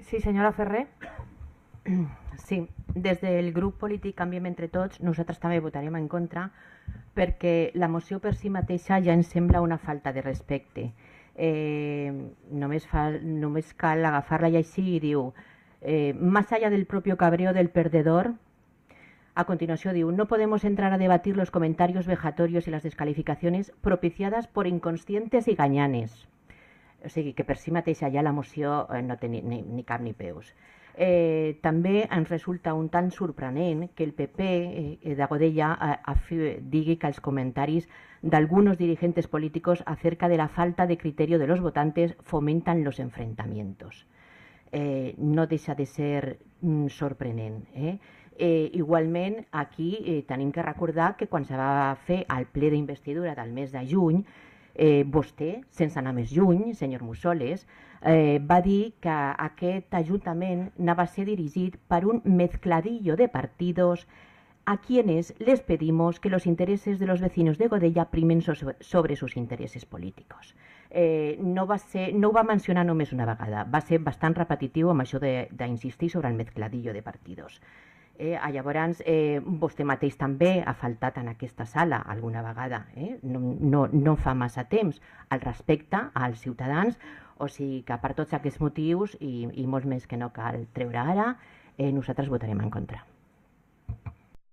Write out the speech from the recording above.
Sí, senyora Ferrer. Sí, des del grup polític Canviem Entre Tots nosaltres també votarem en contra perquè la moció per si mateixa ja ens sembla una falta de respecte. Només cal agafar-la i així i diu más allá del propio cabreo del perdedor. A continuación diu, no podemos entrar a debatir los comentarios vejatorios y las descalificaciones propiciadas por inconscientes y gañanes. O sigui que per si mateixa ja la moció no té ni cap ni peus. També ens resulta un tant sorprenent que el PP de Godella digui que els comentaris d'algunos dirigentes políticos acerca de la falta de criterio de los votantes fomentan los enfrentamientos. No deixa de ser sorprenent. Igualment, aquí tenim que recordar que quan se va fer el ple d'investidura del mes de juny, vostè, sense anar més lluny, senyor Mussoles, va dir que aquest ajuntament anava a ser dirigit per un mezcladillo de partidos a quienes les pedimos que los intereses de los vecinos de Godella primen sobre sus intereses políticos. No ho va mencionar només una vegada, va ser bastant repetitiu amb això d'insistir sobre el mezcladillo de partidos. Llavors, vostè mateix també ha faltat en aquesta sala alguna vegada, no fa massa temps, al respecte als ciutadans, o sigui que per tots aquests motius i molts més que no cal treure ara, nosaltres votarem en contra.